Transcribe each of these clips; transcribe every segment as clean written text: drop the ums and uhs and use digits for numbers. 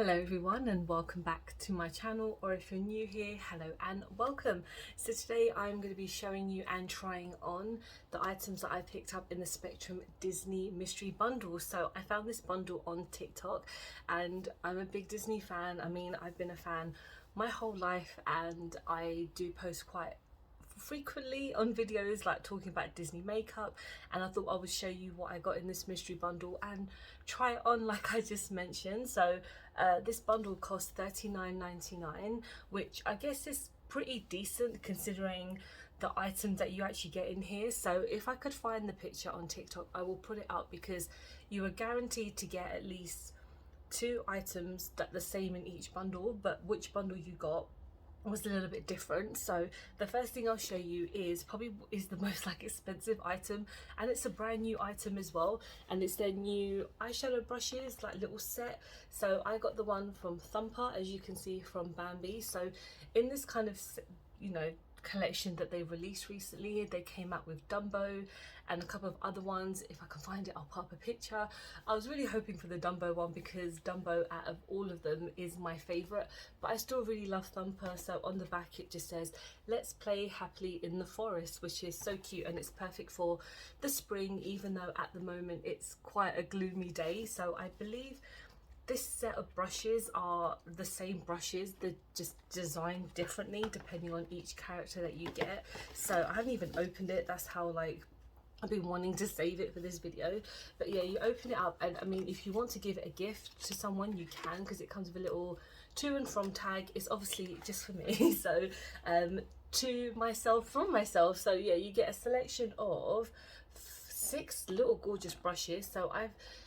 Hello everyone and welcome back to my channel, or if you're new here, hello and welcome. So today I'm going to be showing you and trying on the items that I picked up in the Spectrum Disney mystery bundle. So I found this bundle on TikTok and I'm a big Disney fan. I mean, I've been a fan my whole life and I do post quite frequently on videos like talking about Disney makeup, and I thought I would show you what I got in this mystery bundle and try it on like I just mentioned. So this bundle cost $39.99, which I guess is pretty decent considering the items that you actually get in here. So if I could find the picture on TikTok, I will put it up because you are guaranteed to get at least 2 items that the same in each bundle, but which bundle you got was a little bit different. So the first thing I'll show you is probably the most like expensive item, and it's a brand new item as well, and it's their new eyeshadow brushes, like little set. So I got the one from Thumper, as you can see, from Bambi. So in this kind of, you know, collection that they released recently, they came out with Dumbo and a couple of other ones. If I can find it, I'll put up a picture. I was really hoping for the Dumbo one because Dumbo out of all of them is my favorite, but I still really love Thumper. So on the back it just says "Let's play happily in the forest," which is so cute, and it's perfect for the spring, even though at the moment it's quite a gloomy day. So I believe this set of brushes are the same brushes, they're just designed differently depending on each character that you get. So I haven't even opened it, that's how like I've been wanting to save it for this video. But yeah, you open it up, and I mean, if you want to give it a gift to someone, you can, because it comes with a little to and from tag. It's obviously just for me, so to myself, from myself. So yeah, you get a selection of 6 little gorgeous brushes. So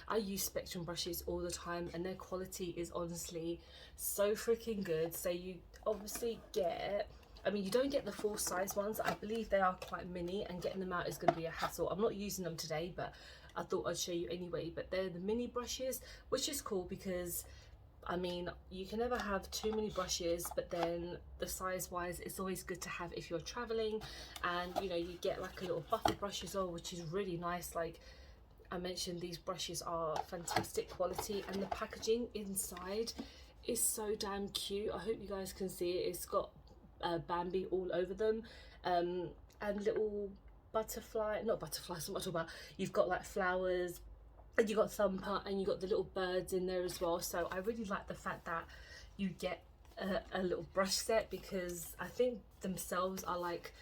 I use Spectrum brushes all the time, and their quality is honestly so freaking good. So you obviously get, I mean, you don't get the full size ones. I believe they are quite mini, and getting them out is going to be a hassle. I'm not using them today, but I thought I'd show you anyway. But they're the mini brushes, which is cool because I mean, you can never have too many brushes, but then the size wise it's always good to have if you're traveling. And you know, you get like a little buffer brush as well, which is really nice. Like I mentioned, these brushes are fantastic quality, and the packaging inside is so damn cute. I hope you guys can see it. It's got Bambi all over them, and little butterfly, not butterflies, what I'm talking about. You've got like flowers, and you got Thumper, and you got the little birds in there as well. So I really like the fact that you get a little brush set, because I think themselves are like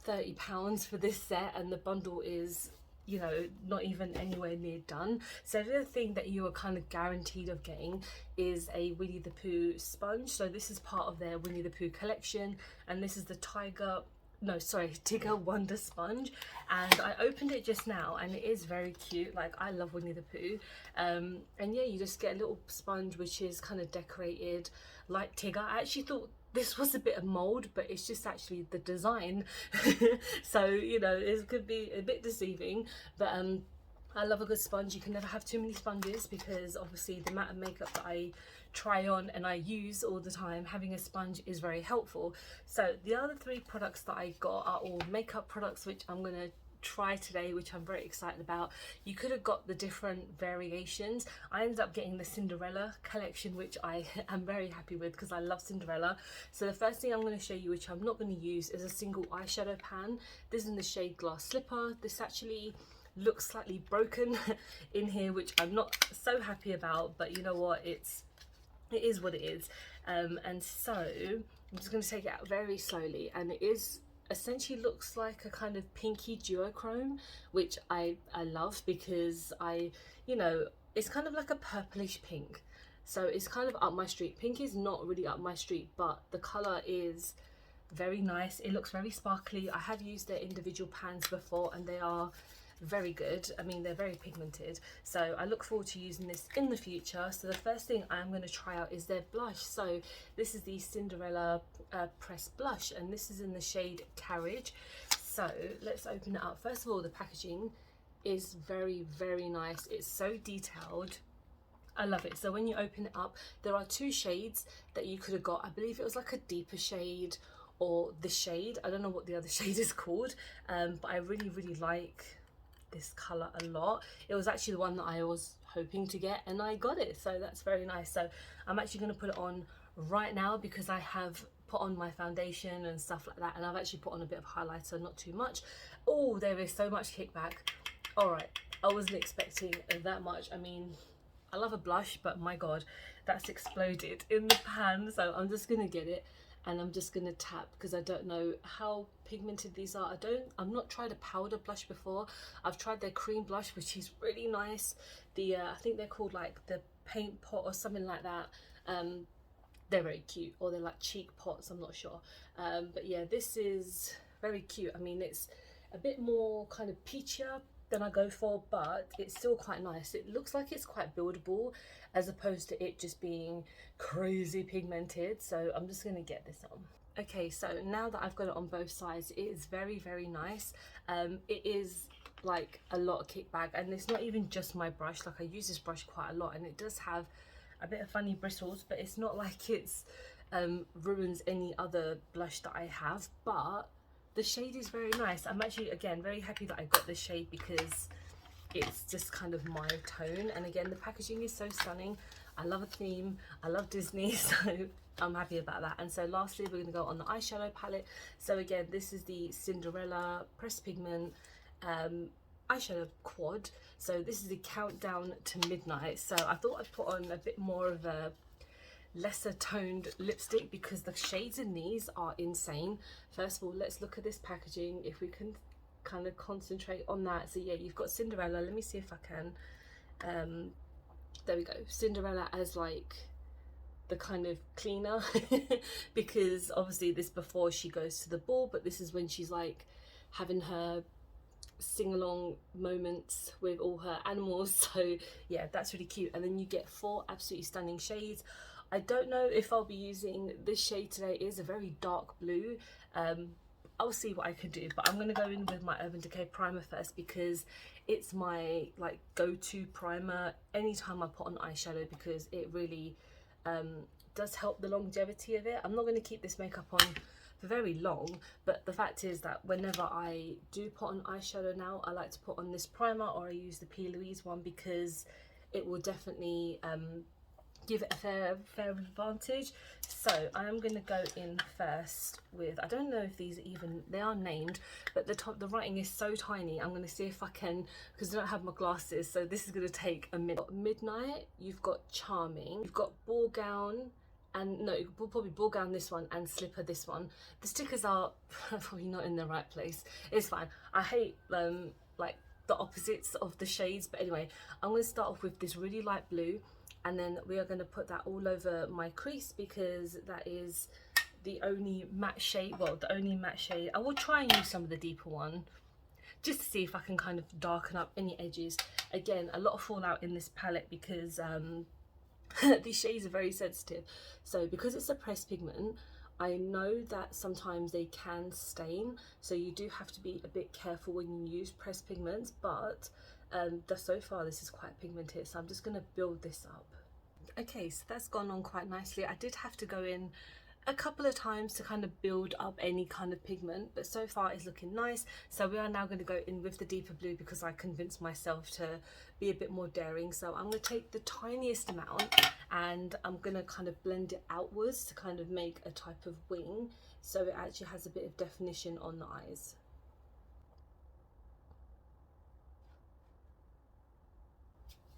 £30 for this set, and the bundle is, you know, not even anywhere near done. So the other thing that you are kind of guaranteed of getting is a Winnie the Pooh sponge. So this is part of their Winnie the Pooh collection, and this is the Tigger Wonder sponge, and I opened it just now and it is very cute. Like I love Winnie the Pooh, and yeah, you just get a little sponge which is kind of decorated like Tigger. I actually thought this was a bit of mold, but it's just actually the design. So you know, it could be a bit deceiving, but I love a good sponge. You can never have too many sponges, because obviously the amount of makeup that I try on and I use all the time, having a sponge is very helpful. So the other 3 products that I got are all makeup products, which I'm going to try today, which I'm very excited about. You could have got the different variations. I ended up getting the Cinderella collection, which I am very happy with because I love Cinderella. So the first thing I'm going to show you, which I'm not going to use, is a single eyeshadow pan. This is in the shade Glass Slipper. This actually looks slightly broken in here, which I'm not so happy about, but you know what, it is what it is. And so I'm just going to take it out very slowly, and it is essentially looks like a kind of pinky duochrome, which I love, because you know, it's kind of like a purplish pink, so it's kind of up my street. Pink is not really up my street, but the color is very nice. It looks very sparkly. I have used their individual pans before and they are very good. I mean, they're very pigmented, so I look forward to using this in the future. So the first thing I'm going to try out is their blush. So this is the Cinderella press blush, and this is in the shade Carriage. So let's open it up. First of all, the packaging is very, very nice. It's so detailed. I love it. So when you open it up, there are 2 shades that you could have got. I believe it was like a deeper shade or the shade, I don't know what the other shade is called, but I really, really like this colour a lot. It was actually the one that I was hoping to get, and I got it, so that's very nice. So I'm actually going to put it on right now because I have put on my foundation and stuff like that, and I've actually put on a bit of highlighter, not too much. Oh, there is so much kickback. All right, I wasn't expecting that much. I mean, I love a blush, but my god, that's exploded in the pan. So I'm just gonna get it and I'm just gonna tap, because I don't know how pigmented these are. I've not tried a powder blush before. I've tried their cream blush, which is really nice. The I think they're called like the paint pot or something like that. They're very cute, or they're like cheek pots, I'm not sure. But yeah, this is very cute. I mean, it's a bit more kind of peachier than I go for, but it's still quite nice. It looks like it's quite buildable as opposed to it just being crazy pigmented. So I'm just going to get this on. Okay, so now that I've got it on both sides, it is very, very nice. It is like a lot of kickback, and it's not even just my brush. Like, I use this brush quite a lot, and it does have a bit of funny bristles, but it's not like it's ruins any other blush that I have. But the shade is very nice. I'm actually, again, very happy that I got this shade because it's just kind of my tone. And again, the packaging is so stunning. I love a theme, I love Disney, so I'm happy about that. And so lastly, we're going to go on the eyeshadow palette. So again, this is the Cinderella Pressed Pigment eyeshadow quad. So this is the Countdown to Midnight. So I thought I'd put on a bit more of a lesser toned lipstick because the shades in these are insane. First of all, let's look at this packaging, if we can kind of concentrate on that. So yeah, you've got Cinderella. Let me see if I can. There we go. Cinderella as like the kind of cleaner because obviously this before she goes to the ball, but this is when she's like having her sing-along moments with all her animals. So yeah, that's really cute. And then you get 4 absolutely stunning shades. I don't know if I'll be using this shade today. It is a very dark blue. I'll see what I can do, but I'm going to go in with my Urban Decay primer first because it's my like go-to primer anytime I put on eyeshadow, because it really does help the longevity of it. I'm not going to keep this makeup on for very long, but the fact is that whenever I do put on eyeshadow now, I like to put on this primer, or I use the P. Louise one, because it will definitely give it a fair advantage. So I'm going to go in first with, I don't know if these are even, they are named, but the writing is so tiny. I'm going to see if I can, because I don't have my glasses, so this is going to take a minute. Midnight, you've got Charming, you've got Ball Gown, and no, we'll probably Ball Gown this one and Slipper this one. The stickers are probably not in the right place. It's fine. I hate like the opposites of the shades, but anyway, I'm going to start off with this really light blue, and then we are going to put that all over my crease because that is the only matte shade, well, the only matte shade. I will try and use some of the deeper one just to see if I can kind of darken up any edges. Again, a lot of fallout in this palette because these shades are very sensitive. So because it's a pressed pigment, I know that sometimes they can stain, so you do have to be a bit careful when you use pressed pigments, but so far this is quite pigmented, so I'm just going to build this up. Okay, so that's gone on quite nicely. I did have to go in a couple of times to kind of build up any kind of pigment, but so far it's looking nice. So we are now going to go in with the deeper blue because I convinced myself to be a bit more daring. So I'm going to take the tiniest amount and I'm going to kind of blend it outwards to kind of make a type of wing, so it actually has a bit of definition on the eyes.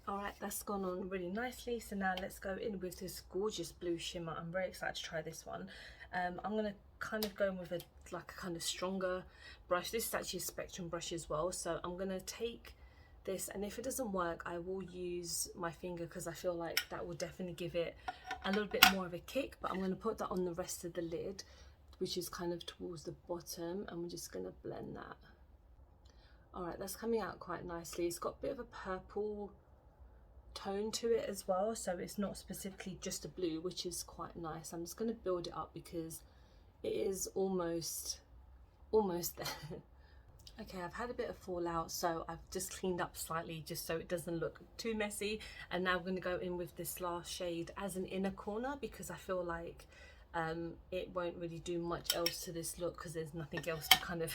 All right, that's gone on really nicely. So now let's go in with this gorgeous blue shimmer. I'm very excited to try this one. I'm going to kind of go in with a kind of stronger brush. This is actually a Spectrum brush as well. So I'm going to take this, and if it doesn't work, I will use my finger because I feel like that will definitely give it a little bit more of a kick. But I'm going to put that on the rest of the lid, which is kind of towards the bottom, and we're just going to blend that. All right, that's coming out quite nicely. It's got a bit of a purple tone to it as well, so it's not specifically just a blue, which is quite nice. I'm just going to build it up because it is almost there. Okay, I've had a bit of fallout, so I've just cleaned up slightly just so it doesn't look too messy, and now I'm going to go in with this last shade as an inner corner because I feel like it won't really do much else to this look because there's nothing else to kind of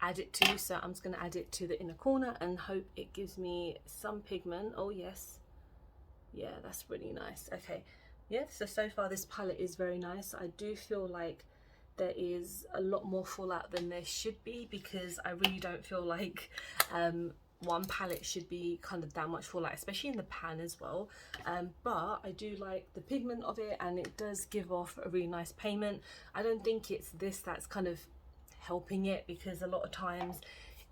add it to. So I'm just going to add it to the inner corner and hope it gives me some pigment. Oh yes, yeah, that's really nice. Okay, yeah, so far this palette is very nice. I do feel like there is a lot more fallout than there should be, because I really don't feel like one palette should be kind of that much fallout, especially in the pan as well. But I do like the pigment of it, and it does give off a really nice pigment. I don't think it's this that's kind of helping it, because a lot of times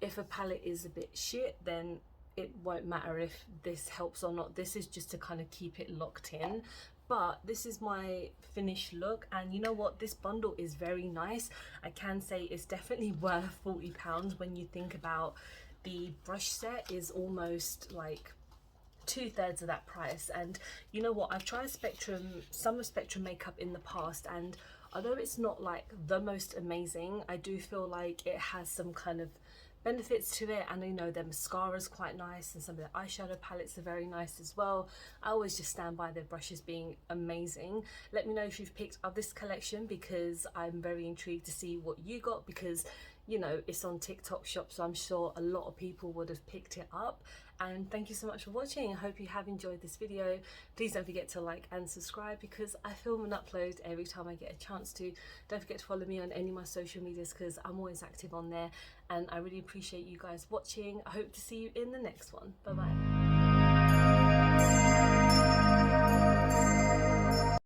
if a palette is a bit shit, then it won't matter if this helps or not. This is just to kind of keep it locked in. But this is my finished look, and you know what, this bundle is very nice. I can say it's definitely worth £40 when you think about the brush set is almost like 2/3 of that price. And you know what, I've tried some of Spectrum makeup in the past, and although it's not like the most amazing, I do feel like it has some kind of benefits to it. And I know their mascara is quite nice, and some of the eyeshadow palettes are very nice as well. I always just stand by their brushes being amazing. Let me know if you've picked up this collection, because I'm very intrigued to see what you got, because you know it's on TikTok shop, so I'm sure a lot of people would have picked it up. And thank you so much for watching. I hope you have enjoyed this video. Please don't forget to like and subscribe, because I film and upload every time I get a chance to. Don't forget to follow me on any of my social medias, because I'm always active on there, and I really appreciate you guys watching. I hope to see you in the next one. Bye bye.